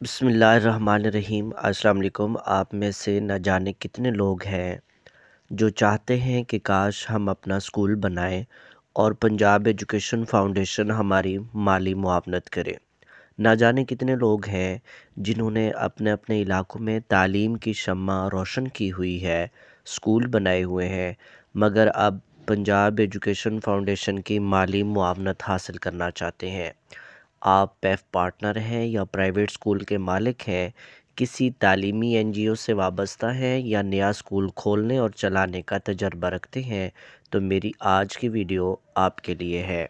بسم اللہ الرحمن الرحیم۔ السلام علیکم۔ آپ میں سے نہ جانے کتنے لوگ ہیں جو چاہتے ہیں کہ کاش ہم اپنا اسکول بنائیں اور پنجاب ایجوکیشن فاؤنڈیشن ہماری مالی معاونت کرے۔ نہ جانے کتنے لوگ ہیں جنہوں نے اپنے اپنے علاقوں میں تعلیم کی شمع روشن کی ہوئی ہے، اسکول بنائے ہوئے ہیں، مگر اب پنجاب ایجوکیشن فاؤنڈیشن کی مالی معاونت حاصل کرنا چاہتے ہیں۔ آپ پیف پارٹنر ہیں یا پرائیویٹ اسکول کے مالک ہیں، کسی تعلیمی این جی او سے وابستہ ہیں یا نیا اسکول کھولنے اور چلانے کا تجربہ رکھتے ہیں، تو میری آج کی ویڈیو آپ کے لیے ہے۔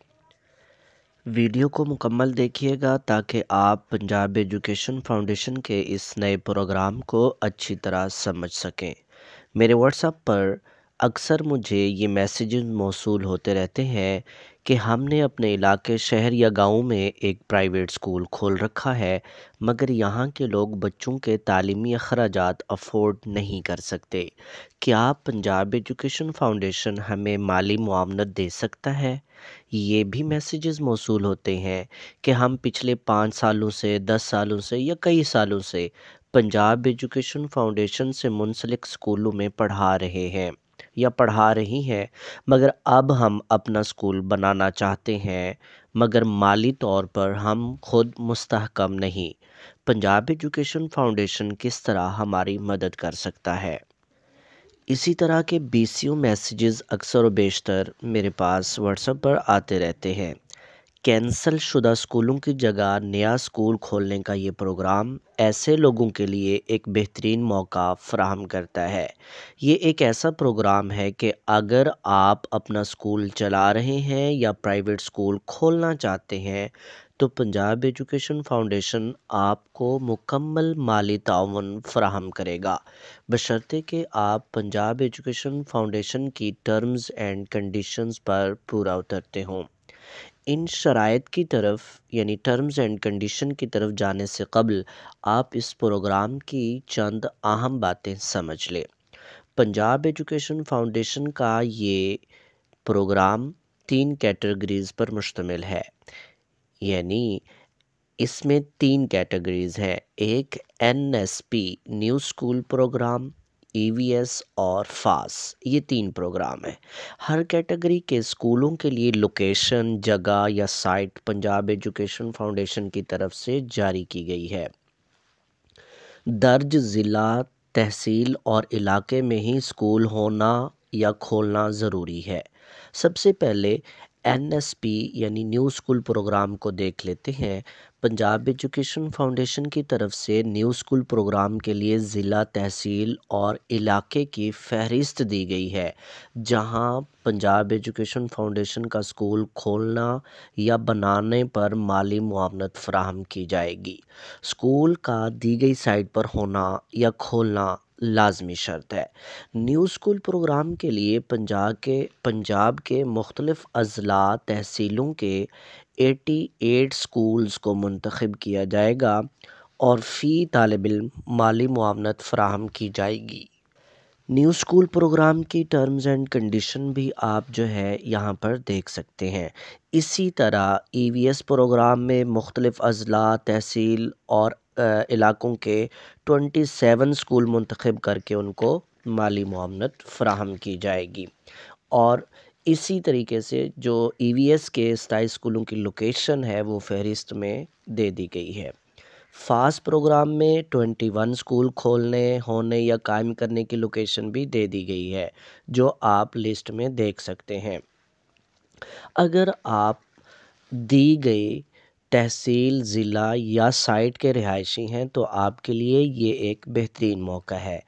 ویڈیو کو مکمل دیکھیے گا تاکہ آپ پنجاب ایجوکیشن فاؤنڈیشن کے اس نئے پروگرام کو اچھی طرح سمجھ سکیں۔ میرے واٹس ایپ پر اکثر مجھے یہ میسیجز موصول ہوتے رہتے ہیں کہ ہم نے اپنے علاقے، شہر یا گاؤں میں ایک پرائیویٹ اسکول کھول رکھا ہے، مگر یہاں کے لوگ بچوں کے تعلیمی اخراجات افورڈ نہیں کر سکتے۔ کیا پنجاب ایجوکیشن فاؤنڈیشن ہمیں مالی معاونت دے سکتا ہے؟ یہ بھی میسیجز موصول ہوتے ہیں کہ ہم پچھلے 5 سالوں سے، 10 سالوں سے یا کئی سالوں سے پنجاب ایجوکیشن فاؤنڈیشن سے منسلک اسکولوں میں پڑھا رہے ہیں یا پڑھا رہی ہیں، مگر اب ہم اپنا اسکول بنانا چاہتے ہیں، مگر مالی طور پر ہم خود مستحکم نہیں۔ پنجاب ایجوکیشن فاؤنڈیشن کس طرح ہماری مدد کر سکتا ہے؟ اسی طرح کے بیسیوں میسیجز اکثر و بیشتر میرے پاس واٹس ایپ پر آتے رہتے ہیں۔ کینسل شدہ اسکولوں کی جگہ نیا اسکول کھولنے کا یہ پروگرام ایسے لوگوں کے لیے ایک بہترین موقع فراہم کرتا ہے۔ یہ ایک ایسا پروگرام ہے کہ اگر آپ اپنا اسکول چلا رہے ہیں یا پرائیویٹ اسکول کھولنا چاہتے ہیں تو پنجاب ایجوکیشن فاؤنڈیشن آپ کو مکمل مالی تعاون فراہم کرے گا، بشرطے کہ آپ پنجاب ایجوکیشن فاؤنڈیشن کی ٹرمز اینڈ کنڈیشنز پر پورا اترتے ہوں۔ ان شرائط کی طرف یعنی ٹرمز اینڈ کنڈیشن کی طرف جانے سے قبل آپ اس پروگرام کی چند اہم باتیں سمجھ لیں۔ پنجاب ایجوکیشن فاؤنڈیشن کا یہ پروگرام 3 کیٹیگریز پر مشتمل ہے، یعنی اس میں 3 کیٹیگریز ہیں۔ ایک N S P new school programme, E V S اور فاس، یہ 3 پروگرام ہیں۔ ہر کیٹیگری کے اسکولوں کے لیے لوکیشن، جگہ یا سائٹ پنجاب ایجوکیشن فاؤنڈیشن کی طرف سے جاری کی گئی ہے۔ درج ضلع، تحصیل اور علاقے میں ہی اسکول ہونا یا کھولنا ضروری ہے۔ سب سے پہلے این ایس پی یعنی نیو اسکول پروگرام کو دیکھ لیتے ہیں۔ پنجاب ایجوکیشن فاؤنڈیشن کی طرف سے نیو اسکول پروگرام کے لیے ضلع، تحصیل اور علاقے کی فہرست دی گئی ہے جہاں پنجاب ایجوکیشن فاؤنڈیشن کا اسکول کھولنا یا بنانے پر مالی معاونت فراہم کی جائے گی۔ اسکول کا دی گئی سائٹ پر ہونا یا کھولنا لازمی شرط ہے۔ نیو اسکول پروگرام کے لیے پنجاب کے مختلف اضلاع، تحصیلوں کے 88 اسکولز کو منتخب کیا جائے گا اور فی طالب علم مالی معاونت فراہم کی جائے گی۔ نیو اسکول پروگرام کی ٹرمز اینڈ کنڈیشن بھی آپ جو ہے یہاں پر دیکھ سکتے ہیں۔ اسی طرح ای وی ایس پروگرام میں مختلف اضلاع، تحصیل اور علاقوں کے 27 اسکول منتخب کر کے ان کو مالی معاونت فراہم کی جائے گی، اور اسی طریقے سے جو ای وی ایس کے 27 اسکولوں کی لوکیشن ہے وہ فہرست میں دے دی گئی ہے۔ فاس پروگرام میں 21 اسکول کھولنے، ہونے یا قائم کرنے کی لوکیشن بھی دے دی گئی ہے جو آپ لسٹ میں دیکھ سکتے ہیں۔ اگر آپ دی گئی تحصیل، ضلع یا سائٹ کے رہائشی ہیں تو آپ کے لیے یہ ایک بہترین موقع ہے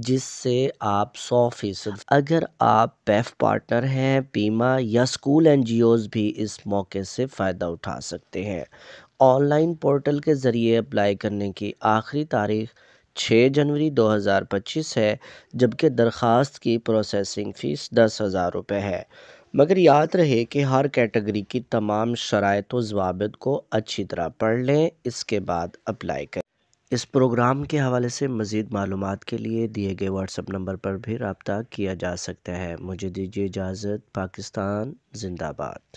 جس سے آپ 100%، اگر آپ پیف پارٹنر ہیں، پیما یا اسکول این جی اوز بھی اس موقع سے فائدہ اٹھا سکتے ہیں۔ آن لائن پورٹل کے ذریعے اپلائی کرنے کی آخری تاریخ 6 جنوری 2025 ہے، جبکہ درخواست کی پروسیسنگ فیس 10,000 روپے ہے، مگر یاد رہے کہ ہر کیٹیگری کی تمام شرائط و ضوابط کو اچھی طرح پڑھ لیں، اس کے بعد اپلائی کریں۔ اس پروگرام کے حوالے سے مزید معلومات کے لیے دیے گئے واٹس ایپ نمبر پر بھی رابطہ کیا جا سکتا ہے۔ مجھے دیجیے اجازت۔ پاکستان زندہ باد۔